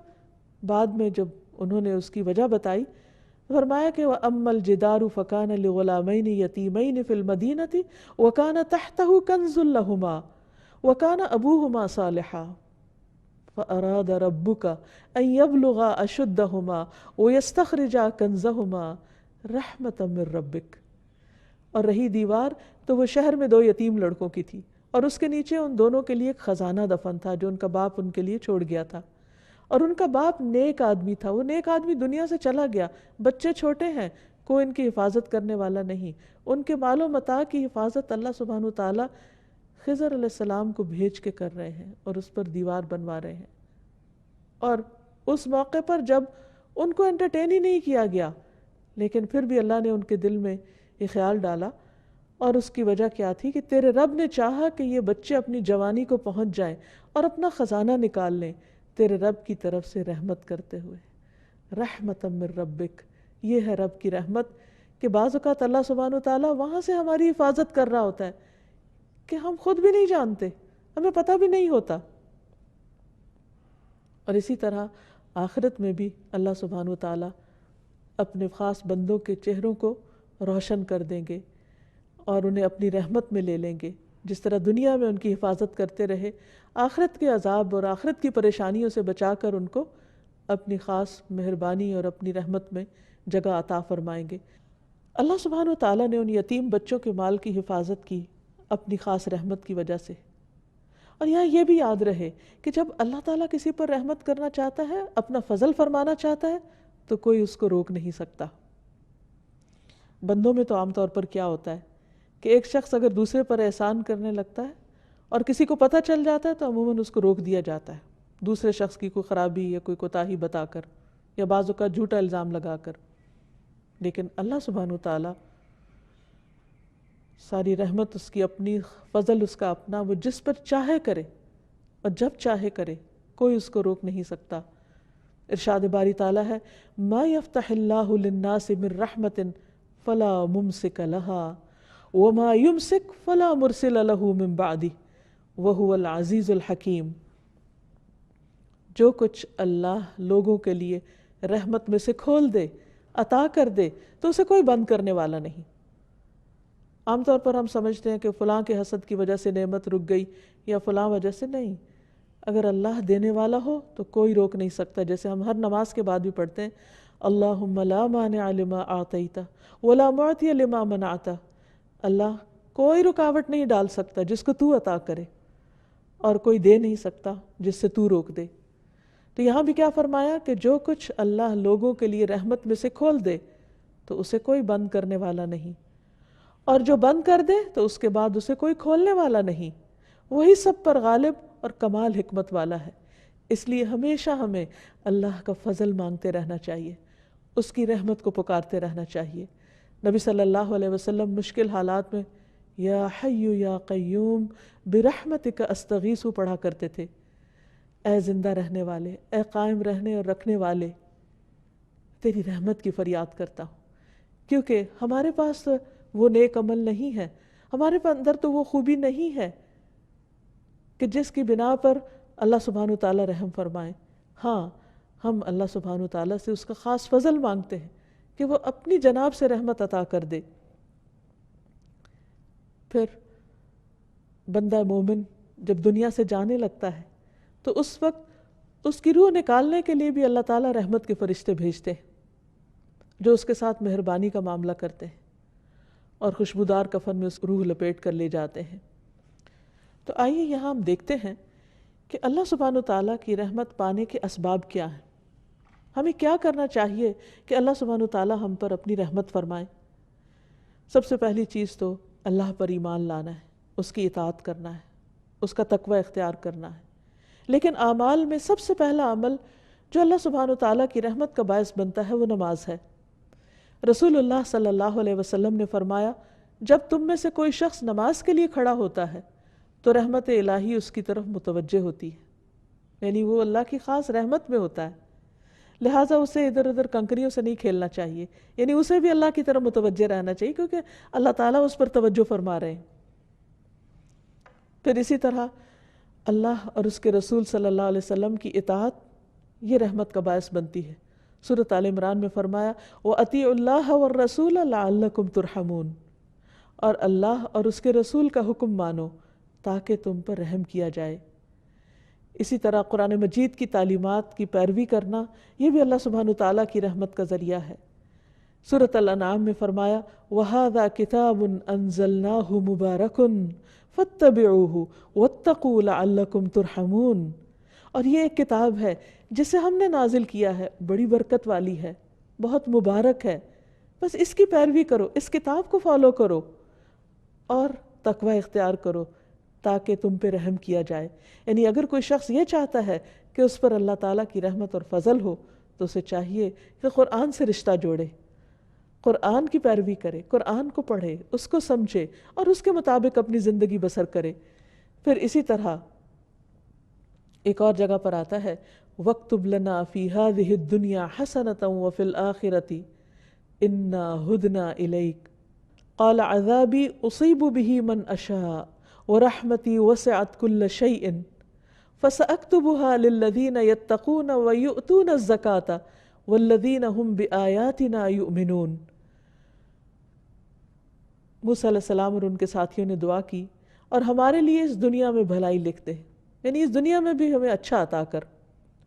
بعد میں جب انہوں نے اس کی وجہ بتائی، فرمایا کہ وَأَمَّا الْجِدَارُ فَكَانَ لِغُلَامَيْنِ يَتِيمَيْنِ فِي الْمَدِينَةِ وَكَانَ تَحْتَهُ كَنْزٌ لَهُمَا وَكَانَ أَبُوهُمَا صَالِحًا فَأَرَادَ رَبُّكَ أَن يَبْلُغَا أَشُدَّهُمَا وَيَسْتَخْرِجَا كَنْزَهُمَا رَحْمَةً مِّن رَّبِّكَ۔ اور رہی دیوار تو وہ شہر میں 2 یتیم لڑکوں کی تھی اور اس کے نیچے ان دونوں کے لیے ایک خزانہ دفن تھا جو ان کا باپ ان کے لیے چھوڑ گیا تھا، اور ان کا باپ نیک آدمی تھا۔ وہ نیک آدمی دنیا سے چلا گیا، بچے چھوٹے ہیں، کوئی ان کی حفاظت کرنے والا نہیں۔ ان کے مال و متاع کی حفاظت اللہ سبحانہ وتعالیٰ خضر علیہ السلام کو بھیج کے کر رہے ہیں اور اس پر دیوار بنوا رہے ہیں۔ اور اس موقع پر جب ان کو انٹرٹین ہی نہیں کیا گیا، لیکن پھر بھی اللہ نے ان کے دل میں یہ خیال ڈالا، اور اس کی وجہ کیا تھی کہ تیرے رب نے چاہا کہ یہ بچے اپنی جوانی کو پہنچ جائیں اور اپنا خزانہ نکال لیں تیرے رب کی طرف سے رحمت کرتے ہوئے۔ رحمۃ من ربک، یہ ہے رب کی رحمت کہ بعض اوقات اللہ سبحانہ وتعالیٰ وہاں سے ہماری حفاظت کر رہا ہوتا ہے کہ ہم خود بھی نہیں جانتے، ہمیں پتہ بھی نہیں ہوتا۔ اور اسی طرح آخرت میں بھی اللہ سبحانہ وتعالیٰ اپنے خاص بندوں کے چہروں کو روشن کر دیں گے اور انہیں اپنی رحمت میں لے لیں گے۔ جس طرح دنیا میں ان کی حفاظت کرتے رہے، آخرت کے عذاب اور آخرت کی پریشانیوں سے بچا کر ان کو اپنی خاص مہربانی اور اپنی رحمت میں جگہ عطا فرمائیں گے۔ اللہ سبحانہ وتعالیٰ نے ان یتیم بچوں کے مال کی حفاظت کی اپنی خاص رحمت کی وجہ سے۔ اور یہاں یہ بھی یاد رہے کہ جب اللہ تعالیٰ کسی پر رحمت کرنا چاہتا ہے، اپنا فضل فرمانا چاہتا ہے، تو کوئی اس کو روک نہیں سکتا۔ بندوں میں تو عام طور پر کیا ہوتا ہے کہ ایک شخص اگر دوسرے پر احسان کرنے لگتا ہے اور کسی کو پتہ چل جاتا ہے تو عموماً اس کو روک دیا جاتا ہے، دوسرے شخص کی کوئی خرابی یا کوئی کوتاہی بتا کر یا بعض اوقات جھوٹا الزام لگا کر۔ لیکن اللہ سبحانہ وتعالیٰ ساری رحمت اس کی اپنی، فضل اس کا اپنا، وہ جس پر چاہے کرے اور جب چاہے کرے، کوئی اس کو روک نہیں سکتا۔ ارشاد باری تعالیٰ ہے ما یفتح اللہ للناس من رحمت فلا ممسک لها وما یمسک فلا مرسل له من بعدہ وہو العزیز الحکیم۔ جو کچھ اللہ لوگوں کے لیے رحمت میں سے کھول دے، عطا کر دے، تو اسے کوئی بند کرنے والا نہیں۔ عام طور پر ہم سمجھتے ہیں کہ فلاں کے حسد کی وجہ سے نعمت رک گئی یا فلاں وجہ سے، نہیں۔ اگر اللہ دینے والا ہو تو کوئی روک نہیں سکتا۔ جیسے ہم ہر نماز کے بعد بھی پڑھتے ہیں اللہم لا مانع لما اعطیت ولا معطی لما منعت۔ اللہ کوئی رکاوٹ نہیں ڈال سکتا جس کو تو عطا کرے، اور کوئی دے نہیں سکتا جس سے تو روک دے۔ تو یہاں بھی کیا فرمایا کہ جو کچھ اللہ لوگوں کے لیے رحمت میں سے کھول دے تو اسے کوئی بند کرنے والا نہیں، اور جو بند کر دے تو اس کے بعد اسے کوئی کھولنے والا نہیں۔ وہی سب پر غالب اور کمال حکمت والا ہے۔ اس لیے ہمیشہ ہمیں اللہ کا فضل مانگتے رہنا چاہیے، اس کی رحمت کو پکارتے رہنا چاہیے۔ نبی صلی اللہ علیہ وسلم مشکل حالات میں یا حی یا قیوم برحمتک استغیث پڑھا کرتے تھے۔ اے زندہ رہنے والے، اے قائم رہنے اور رکھنے والے، تیری رحمت کی فریاد کرتا ہوں۔ کیونکہ ہمارے پاس وہ نیک عمل نہیں ہے، ہمارے اندر تو وہ خوبی نہیں ہے کہ جس کی بنا پر اللہ سبحانہ وتعالیٰ رحم فرمائے۔ ہاں، ہم اللہ سبحانہ وتعالیٰ سے اس کا خاص فضل مانگتے ہیں کہ وہ اپنی جناب سے رحمت عطا کر دے۔ پھر بندہ مومن جب دنیا سے جانے لگتا ہے تو اس وقت اس کی روح نکالنے کے لیے بھی اللہ تعالیٰ رحمت کے فرشتے بھیجتے ہیں جو اس کے ساتھ مہربانی کا معاملہ کرتے ہیں اور خوشبودار کفن میں اس روح لپیٹ کر لے جاتے ہیں۔ تو آئیے یہاں ہم دیکھتے ہیں کہ اللہ سبحانہ وتعالیٰ کی رحمت پانے کے اسباب کیا ہیں، ہمیں کیا کرنا چاہیے کہ اللہ سبحانہ وتعالیٰ ہم پر اپنی رحمت فرمائے۔ سب سے پہلی چیز تو اللہ پر ایمان لانا ہے، اس کی اطاعت کرنا ہے، اس کا تقوی اختیار کرنا ہے۔ لیکن اعمال میں سب سے پہلا عمل جو اللہ سبحانہ و تعالیٰ کی رحمت کا باعث بنتا ہے وہ نماز ہے۔ رسول اللہ صلی اللہ علیہ وسلم نے فرمایا، جب تم میں سے کوئی شخص نماز کے لیے کھڑا ہوتا ہے تو رحمت الہی اس کی طرف متوجہ ہوتی ہے، یعنی وہ اللہ کی خاص رحمت میں ہوتا ہے، لہٰذا اسے ادھر ادھر کنکریوں سے نہیں کھیلنا چاہیے، یعنی اسے بھی اللہ کی طرف متوجہ رہنا چاہیے کیونکہ اللہ تعالیٰ اس پر توجہ فرما رہے ہیں۔ پھر اسی طرح اللہ اور اس کے رسول صلی اللہ علیہ وسلم کی اطاعت یہ رحمت کا باعث بنتی ہے۔ سورۃ آل عمران میں فرمایا وَأَطِیعُوا اللَّهَ وَالرَّسُولَ لَعَلَّکُمْ تُرْحَمُونَ، اور اللہ اور اس کے رسول کا حکم مانو تاکہ تم پر رحم کیا جائے۔ اسی طرح قرآن مجید کی تعلیمات کی پیروی کرنا یہ بھی اللہ سبحانہ تعالیٰ کی رحمت کا ذریعہ ہے۔ سورۃ الانعام میں فرمایا وَهَذَا كِتَابٌ أَنزَلْنَاهُ مُبَارَكٌ فَاتَّبِعُوهُ وَاتَّقُوا لَعَلَّكُمْ تُرْحَمُونَ، اور یہ ایک کتاب ہے جسے ہم نے نازل کیا ہے، بڑی برکت والی ہے، بہت مبارک ہے، بس اس کی پیروی کرو، اس کتاب کو فالو کرو اور تقوی اختیار کرو تاکہ تم پہ رحم کیا جائے۔ یعنی اگر کوئی شخص یہ چاہتا ہے کہ اس پر اللہ تعالیٰ کی رحمت اور فضل ہو تو اسے چاہیے کہ قرآن سے رشتہ جوڑے، قرآن کی پیروی کرے، قرآن کو پڑھے، اس کو سمجھے اور اس کے مطابق اپنی زندگی بسر کرے۔ پھر اسی طرح ایک اور جگہ پر آتا ہے وَاكْتُبْ لَنَا فِي هَذِهِ الدُّنْيَا حَسَنَةً وَفِي الْآخِرَةِ إِنَّا هُدْنَا إِلَيْكَ قَالَ عَذَابِي أُصِيبُ بِهِ مَنْ أَشَاءُ وَرَحْمَتِي وَسِعَتْ كُلَّ شَيْءٍ فَسَأَكْتُبُهَا لِلَّذِينَ يَتَّقُونَ وَيُؤْتُونَ الزَّكَاةَ وَالَّذِينَ هُمْ بِآيَاتِنَا يُؤْمِنُونَ۔ موسیٰ علیہ السلام اور ان کے ساتھیوں نے دعا کی اور ہمارے لیے اس دنیا میں بھلائی لکھ دے، یعنی اس دنیا میں بھی ہمیں اچھا عطا کر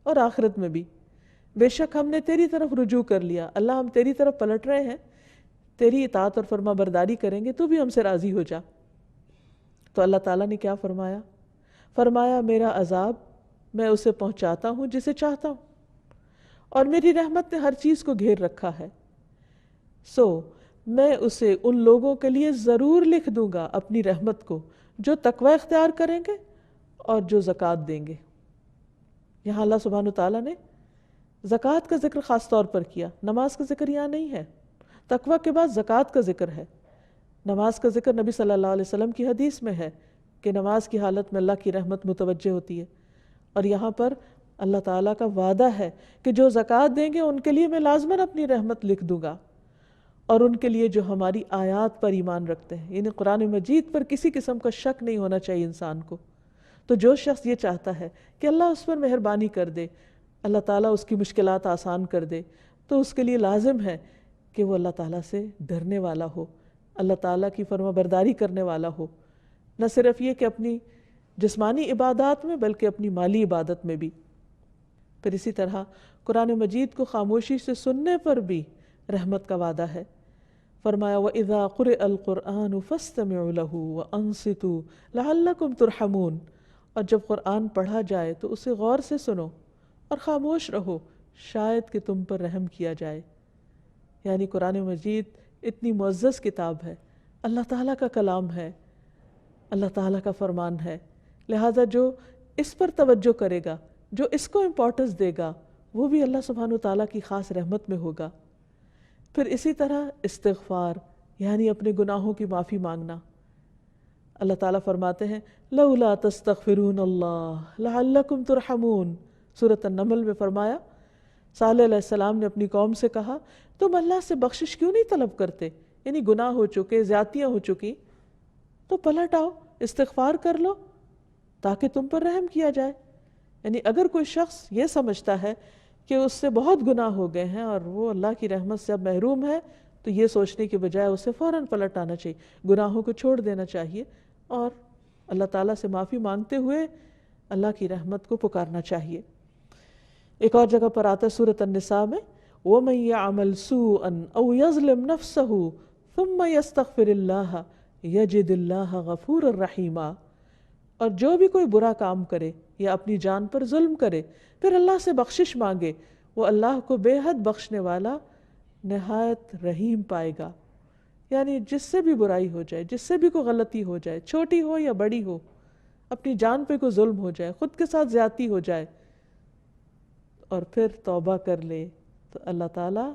اور آخرت میں بھی، بے شک ہم نے تیری طرف رجوع کر لیا، اللہ ہم تیری طرف پلٹ رہے ہیں، تیری اطاعت اور فرما برداری کریں گے، تو بھی ہم سے راضی ہو جا۔ تو اللہ تعالیٰ نے کیا فرمایا؟ فرمایا میرا عذاب میں اسے پہنچاتا ہوں جسے چاہتا ہوں، اور میری رحمت نے ہر چیز کو گھیر رکھا ہے، سو میں اسے ان لوگوں کے لیے ضرور لکھ دوں گا اپنی رحمت کو جو تقوی اختیار کریں گے اور جو زکوٰۃ دیں گے۔ یہاں اللہ سبحانہ تعالیٰ نے زکوٰۃ کا ذکر خاص طور پر کیا، نماز کا ذکر یہاں نہیں ہے، تقوی کے بعد زکوٰۃ کا ذکر ہے۔ نماز کا ذکر نبی صلی اللہ علیہ وسلم کی حدیث میں ہے کہ نماز کی حالت میں اللہ کی رحمت متوجہ ہوتی ہے، اور یہاں پر اللہ تعالیٰ کا وعدہ ہے کہ جو زکوٰۃ دیں گے ان کے لیے میں لازماً اپنی رحمت لکھ دوں گا، اور ان کے لیے جو ہماری آیات پر ایمان رکھتے ہیں، یعنی قرآن مجید پر کسی قسم کا شک نہیں ہونا چاہیے انسان کو۔ تو جو شخص یہ چاہتا ہے کہ اللہ اس پر مہربانی کر دے، اللہ تعالیٰ اس کی مشکلات آسان کر دے، تو اس کے لیے لازم ہے کہ وہ اللہ تعالیٰ سے ڈرنے والا ہو، اللہ تعالیٰ کی فرما برداری کرنے والا ہو، نہ صرف یہ کہ اپنی جسمانی عبادات میں بلکہ اپنی مالی عبادت میں بھی۔ پھر اسی طرح قرآن مجید کو خاموشی سے سننے پر بھی رحمت کا وعدہ ہے۔ فرمایا وَإِذَا قُرِئَ الْقُرْآنُ فَاسْتَمِعُوا لَهُ وَأَنصِتُوا لَعَلَّكُمْ تُرْحَمُونَ، اور جب قرآن پڑھا جائے تو اسے غور سے سنو اور خاموش رہو شاید کہ تم پر رحم کیا جائے۔ یعنی قرآن مجید اتنی معزز کتاب ہے، اللہ تعالیٰ کا کلام ہے، اللہ تعالیٰ کا فرمان ہے، لہٰذا جو اس پر توجہ کرے گا، جو اس کو امپورٹنس دے گا، وہ بھی اللہ سبحانہ تعالیٰ کی خاص رحمت میں ہوگا۔ پھر اسی طرح استغفار یعنی اپنے گناہوں کی معافی مانگنا۔ اللہ تعالیٰ فرماتے ہیں لولا تستغفرون اللہ لعلکم ترحمون۔ سورۃ النمل میں فرمایا صالح علیہ السلام نے اپنی قوم سے کہا تم اللہ سے بخشش کیوں نہیں طلب کرتے، یعنی گناہ ہو چکے، زیادتیاں ہو چکی، تو پلٹ آؤ، استغفار کر لو تاکہ تم پر رحم کیا جائے۔ یعنی اگر کوئی شخص یہ سمجھتا ہے کہ اس سے بہت گناہ ہو گئے ہیں اور وہ اللہ کی رحمت سے اب محروم ہے، تو یہ سوچنے کے بجائے اسے فوراً پلٹ آنا چاہیے، گناہوں کو چھوڑ دینا چاہیے اور اللہ تعالیٰ سے معافی مانگتے ہوئے اللہ کی رحمت کو پکارنا چاہیے۔ ایک اور جگہ پر آتا ہے سورۃ النساء میں وَمَن يَعْمَلْ سُوءًا أَوْ يَظْلِمْ نَفْسَهُ ثُمَّ يَسْتَغْفِرِ اللَّهَ يَجِدِ اللَّهَ غَفُورًا رَحِيمًا، اور جو بھی کوئی برا کام کرے یا اپنی جان پر ظلم کرے پھر اللہ سے بخشش مانگے، وہ اللہ کو بے حد بخشنے والا نہایت رحیم پائے گا۔ یعنی جس سے بھی برائی ہو جائے، جس سے بھی کوئی غلطی ہو جائے، چھوٹی ہو یا بڑی ہو، اپنی جان پہ کوئی ظلم ہو جائے، خود کے ساتھ زیادتی ہو جائے، اور پھر توبہ کر لے تو اللہ تعالیٰ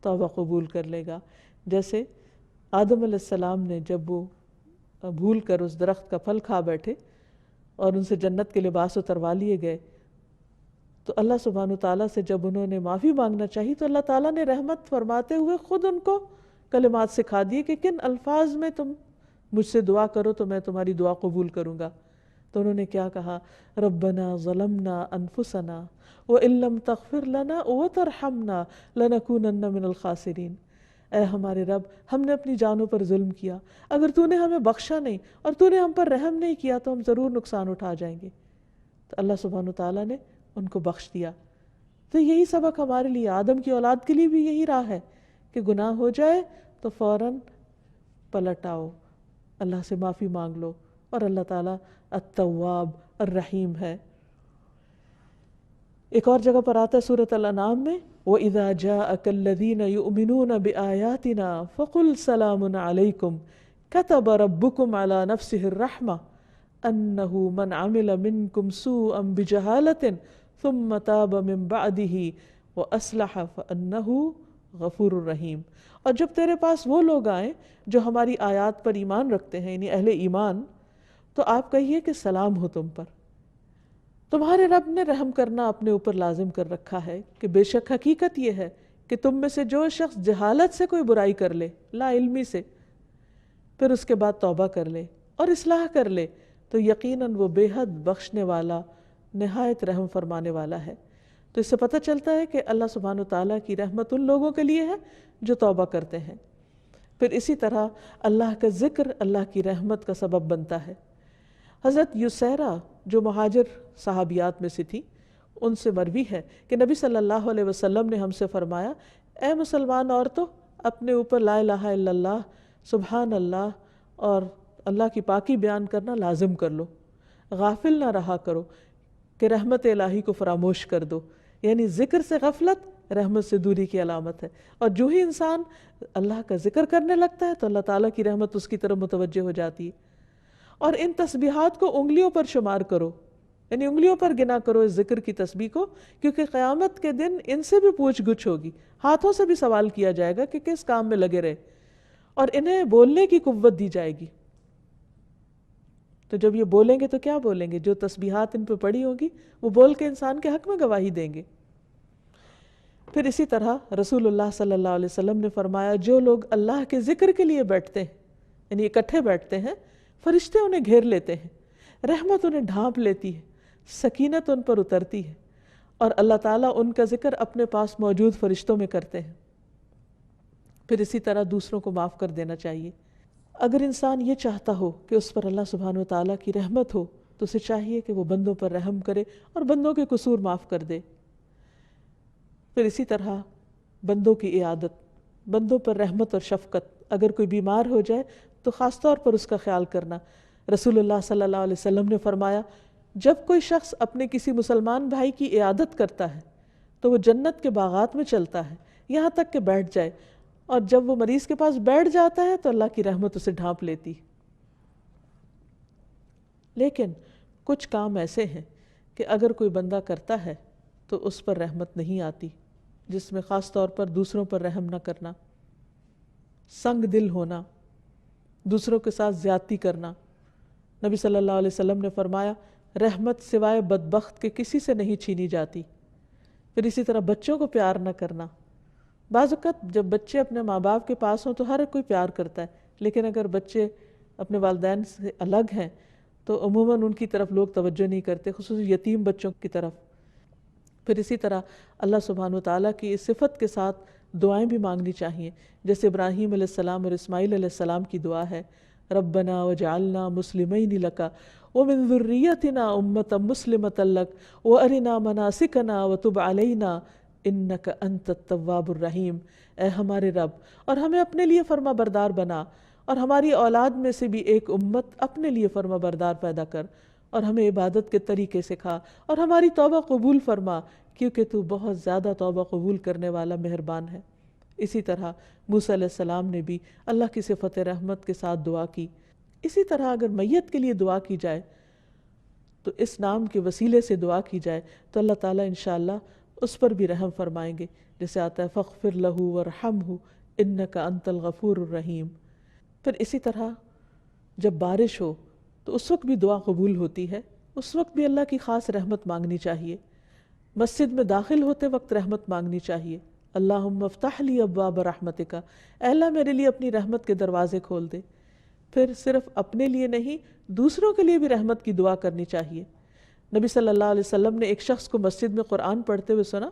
توبہ قبول کر لے گا۔ جیسے آدم علیہ السلام نے جب وہ بھول کر اس درخت کا پھل کھا بیٹھے اور ان سے جنت کے لباس اتروا لیے گئے، تو اللہ سبحانہ تعالیٰ سے جب انہوں نے معافی مانگنا چاہی تو اللہ تعالیٰ نے رحمت فرماتے ہوئے خود ان کو کلمات سکھا دیے کہ کن الفاظ میں تم مجھ سے دعا کرو تو میں تمہاری دعا قبول کروں گا۔ تو انہوں نے کیا کہا؟ ربنا ظلمنا انفسنا وَإِن لَّمْ تَغْفِرْ لَنَا وَتَرْحَمْنَا لَنَكُونَنَّ مِنَ الْخَاسِرِينَ۔ اے ہمارے رب، ہم نے اپنی جانوں پر ظلم کیا، اگر تو نے ہمیں بخشا نہیں اور تو نے ہم پر رحم نہیں کیا تو ہم ضرور نقصان اٹھا جائیں گے۔ تو اللہ سبحانہ تعالیٰ نے ان کو بخش دیا۔ تو یہی سبق ہمارے لیے، آدم کی اولاد کے لیے بھی یہی راہ ہے کہ گناہ ہو جائے تو فوراً پلٹ آؤ، اللہ سے معافی مانگ لو، اور اللہ تعالیٰ التواب الرحیم ہے۔ ایک اور جگہ پر آتا ہے سورۃ الانعام میں، وَإِذَا جَاءَكَ الَّذِينَ يُؤْمِنُونَ بِآيَاتِنَا فَقُلْ سَلَامٌ عَلَيْكُمْ كَتَبَ رَبُّكُمْ عَلَى نَفْسِهِ الرَّحْمَةَ أَنَّهُ مَنْ عَمِلَ مِنْكُمْ سُوءًا بِجَهَالَةٍ ثُمَّ تَابَ مِنْ بَعْدِهِ وَأَصْلَحَ فَأَنَّهُ غَفُورٌ رَحِيمٌ۔ اور جب تیرے پاس وہ لوگ آئیں جو ہماری آیات پر ایمان رکھتے ہیں، یعنی اہل ایمان، تو آپ کہیے کہ سلام ہو تم پر، تمہارے رب نے رحم کرنا اپنے اوپر لازم کر رکھا ہے، کہ بے شک حقیقت یہ ہے کہ تم میں سے جو شخص جہالت سے کوئی برائی کر لے، لا علمی سے، پھر اس کے بعد توبہ کر لے اور اصلاح کر لے، تو یقیناً وہ بے حد بخشنے والا، نہایت رحم فرمانے والا ہے۔ تو اس سے پتہ چلتا ہے کہ اللہ سبحانہ تعالیٰ کی رحمت ان لوگوں کے لیے ہے جو توبہ کرتے ہیں۔ پھر اسی طرح اللہ کا ذکر اللہ کی رحمت کا سبب بنتا ہے۔ حضرت یسیرہ جو مہاجر صحابیات میں سے تھی، ان سے مروی ہے کہ نبی صلی اللہ علیہ وسلم نے ہم سے فرمایا، اے مسلمان عورتوں، اپنے اوپر لا الہ الا اللہ، سبحان اللہ اور اللہ کی پاکی بیان کرنا لازم کر لو، غافل نہ رہا کرو کہ رحمت الہی کو فراموش کر دو، یعنی ذکر سے غفلت رحمت سے دوری کی علامت ہے، اور جو ہی انسان اللہ کا ذکر کرنے لگتا ہے تو اللہ تعالیٰ کی رحمت اس کی طرف متوجہ ہو جاتی ہے۔ اور ان تسبیحات کو انگلیوں پر شمار کرو، یعنی انگلیوں پر گنا کرو اس ذکر کی تسبیح کو، کیونکہ قیامت کے دن ان سے بھی پوچھ گچھ ہوگی، ہاتھوں سے بھی سوال کیا جائے گا کہ کس کام میں لگے رہے، اور انہیں بولنے کی قوت دی جائے گی۔ تو جب یہ بولیں گے تو کیا بولیں گے؟ جو تسبیحات ان پہ پڑی ہوگی وہ بول کے انسان کے حق میں گواہی دیں گے۔ پھر اسی طرح رسول اللہ صلی اللہ علیہ وسلم نے فرمایا، جو لوگ اللہ کے ذکر کے لیے بیٹھتے ہیں، یعنی اکٹھے بیٹھتے ہیں، فرشتے انہیں گھیر لیتے ہیں، رحمت انہیں ڈھانپ لیتی ہے، سکینت ان پر اترتی ہے، اور اللہ تعالیٰ ان کا ذکر اپنے پاس موجود فرشتوں میں کرتے ہیں۔ پھر اسی طرح دوسروں کو معاف کر دینا چاہیے۔ اگر انسان یہ چاہتا ہو کہ اس پر اللہ سبحانہ وتعالیٰ کی رحمت ہو تو اسے چاہیے کہ وہ بندوں پر رحم کرے اور بندوں کے قصور معاف کر دے۔ پھر اسی طرح بندوں کی عیادت، بندوں پر رحمت اور شفقت، اگر کوئی بیمار ہو جائے تو خاص طور پر اس کا خیال کرنا۔ رسول اللہ صلی اللہ علیہ وسلم نے فرمایا، جب کوئی شخص اپنے کسی مسلمان بھائی کی عیادت کرتا ہے تو وہ جنت کے باغات میں چلتا ہے یہاں تک کہ بیٹھ جائے، اور جب وہ مریض کے پاس بیٹھ جاتا ہے تو اللہ کی رحمت اسے ڈھانپ لیتی۔ لیکن کچھ کام ایسے ہیں کہ اگر کوئی بندہ کرتا ہے تو اس پر رحمت نہیں آتی، جس میں خاص طور پر دوسروں پر رحم نہ کرنا، سنگ دل ہونا، دوسروں کے ساتھ زیادتی کرنا۔ نبی صلی اللہ علیہ وسلم نے فرمایا، رحمت سوائے بدبخت کے کسی سے نہیں چھینی جاتی۔ پھر اسی طرح بچوں کو پیار نہ کرنا۔ بعض اوقات جب بچے اپنے ماں باپ کے پاس ہوں تو ہر کوئی پیار کرتا ہے، لیکن اگر بچے اپنے والدین سے الگ ہیں تو عموماً ان کی طرف لوگ توجہ نہیں کرتے، خصوصاً یتیم بچوں کی طرف۔ پھر اسی طرح اللہ سبحانہ وتعالیٰ کی اس صفت کے ساتھ دعائیں بھی مانگنی چاہیے، جیسے ابراہیم علیہ السلام اور اسماعیل علیہ السلام کی دعا ہے، ربنا وجعلنا مسلمین لک ومن ذریتنا امۃ مسلمۃ لک وارنا مناسکنا وتب علینا انک انت التواب الرحیم۔ اے ہمارے رب، اور ہمیں اپنے لیے فرما بردار بنا، اور ہماری اولاد میں سے بھی ایک امت اپنے لیے فرما بردار پیدا کر، اور ہمیں عبادت کے طریقے سکھا، اور ہماری توبہ قبول فرما، کیونکہ تو بہت زیادہ توبہ قبول کرنے والا مہربان ہے۔ اسی طرح موسیٰ علیہ السلام نے بھی اللہ کی صفت رحمت کے ساتھ دعا کی. اسی طرح اگر میت کے لیے دعا کی جائے تو اس نام کے وسیلے سے دعا کی جائے تو اللہ تعالیٰ انشاءاللہ اس پر بھی رحم فرمائیں گے. جیسے آتا ہے فاغفر لہ وارحمہ انک انت الغفور الرحیم. پھر اسی طرح جب بارش ہو تو اس وقت بھی دعا قبول ہوتی ہے، اس وقت بھی اللہ کی خاص رحمت مانگنی چاہیے. مسجد میں داخل ہوتے وقت رحمت مانگنی چاہیے. اللہم افتح لی ابواب رحمتک، اے اللہ میرے لیے اپنی رحمت کے دروازے کھول دے. پھر صرف اپنے لیے نہیں دوسروں کے لیے بھی رحمت کی دعا کرنی چاہیے. نبی صلی اللہ علیہ وسلم نے ایک شخص کو مسجد میں قرآن پڑھتے ہوئے سنا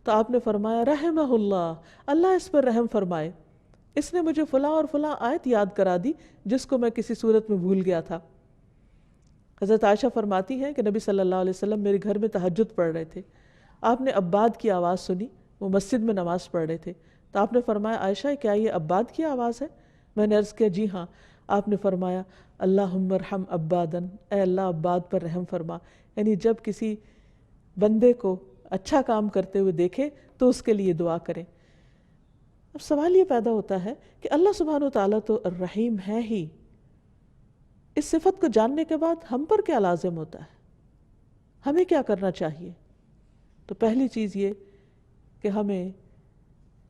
تو آپ نے فرمایا رحمہ اللہ، اللہ اس پر رحم فرمائے، اس نے مجھے فلاں اور فلاں آیت یاد کرا دی جس کو میں کسی صورت میں بھول گیا تھا. حضرت عائشہ فرماتی ہیں کہ نبی صلی اللہ علیہ وسلم میرے گھر میں تہجد پڑھ رہے تھے. آپ نے عباد کی آواز سنی، وہ مسجد میں نماز پڑھ رہے تھے. تو آپ نے فرمایا عائشہ کیا یہ عباد کی آواز ہے؟ میں نے عرض کیا جی ہاں. آپ نے فرمایا اللہم ارحم عبادن، اے اللہ عباد پر رحم فرما. یعنی جب کسی بندے کو اچھا کام کرتے ہوئے دیکھے تو اس کے لیے دعا کریں. اب سوال یہ پیدا ہوتا ہے کہ اللہ سبحانہ وتعالیٰ تو الرحیم ہے ہی، اس صفت کو جاننے کے بعد ہم پر کیا لازم ہوتا ہے، ہمیں کیا کرنا چاہیے؟ تو پہلی چیز یہ کہ ہمیں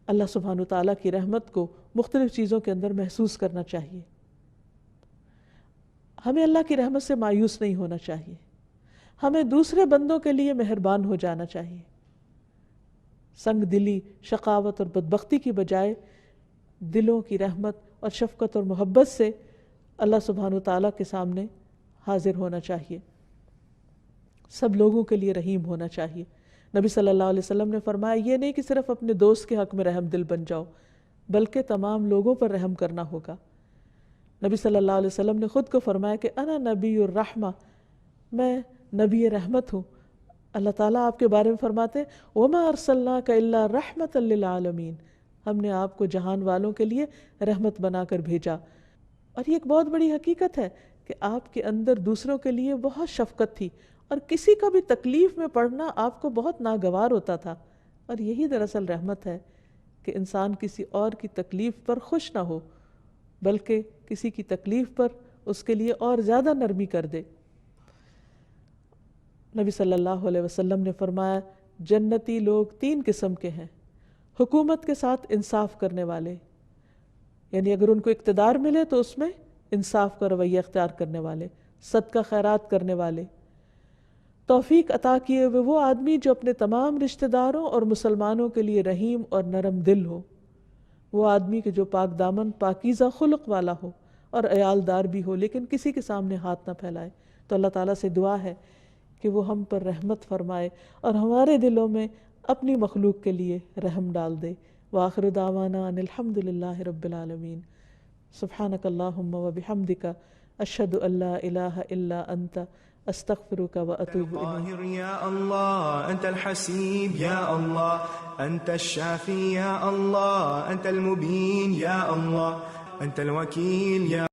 اللہ سبحانہ وتعالیٰ کی رحمت کو مختلف چیزوں کے اندر محسوس کرنا چاہیے. ہمیں اللہ کی رحمت سے مایوس نہیں ہونا چاہیے. ہمیں دوسرے بندوں کے لیے مہربان ہو جانا چاہیے. سنگ دلی، شقاوت اور بدبختی کی بجائے دلوں کی رحمت اور شفقت اور محبت سے اللہ سبحانہ وتعالیٰ کے سامنے حاضر ہونا چاہیے. سب لوگوں کے لیے رحیم ہونا چاہیے. نبی صلی اللہ علیہ وسلم نے فرمایا یہ نہیں کہ صرف اپنے دوست کے حق میں رحم دل بن جاؤ، بلکہ تمام لوگوں پر رحم کرنا ہوگا. نبی صلی اللہ علیہ وسلم نے خود کو فرمایا کہ انا نبی الرحمہ، میں نبی رحمت ہوں. اللہ تعالیٰ آپ کے بارے میں فرماتے وما ارسلناک الا رحمۃ للعالمین، ہم نے آپ کو جہان والوں کے لیے رحمت بنا کر بھیجا. اور یہ ایک بہت بڑی حقیقت ہے کہ آپ کے اندر دوسروں کے لیے بہت شفقت تھی اور کسی کا بھی تکلیف میں پڑنا آپ کو بہت ناگوار ہوتا تھا. اور یہی دراصل رحمت ہے کہ انسان کسی اور کی تکلیف پر خوش نہ ہو بلکہ کسی کی تکلیف پر اس کے لیے اور زیادہ نرمی کر دے. نبی صلی اللہ علیہ وسلم نے فرمایا جنتی لوگ 3 قسم کے ہیں. حکومت کے ساتھ انصاف کرنے والے، یعنی اگر ان کو اقتدار ملے تو اس میں انصاف کا رویہ اختیار کرنے والے، صدقہ خیرات کرنے والے. توفیق عطا کیے ہوئے وہ آدمی جو اپنے تمام رشتہ داروں اور مسلمانوں کے لیے رحیم اور نرم دل ہو. وہ آدمی کہ جو پاک دامن پاکیزہ خلق والا ہو اور عیالدار بھی ہو لیکن کسی کے سامنے ہاتھ نہ پھیلائے. تو اللہ تعالیٰ سے دعا ہے کہ وہ ہم پر رحمت فرمائے اور ہمارے دلوں میں اپنی مخلوق کے لیے رحم ڈال دے. وآخر دعوانا ان الحمد للہ رب العالمین. سبحانک اللہم وبحمدک اشہد ان لا الہ الا انت استغفرک واتوب الیک. يا الله أنت الحسيب يا الله أنت الشافي يا الله أنت المبين يا الله أنت الوكيل يا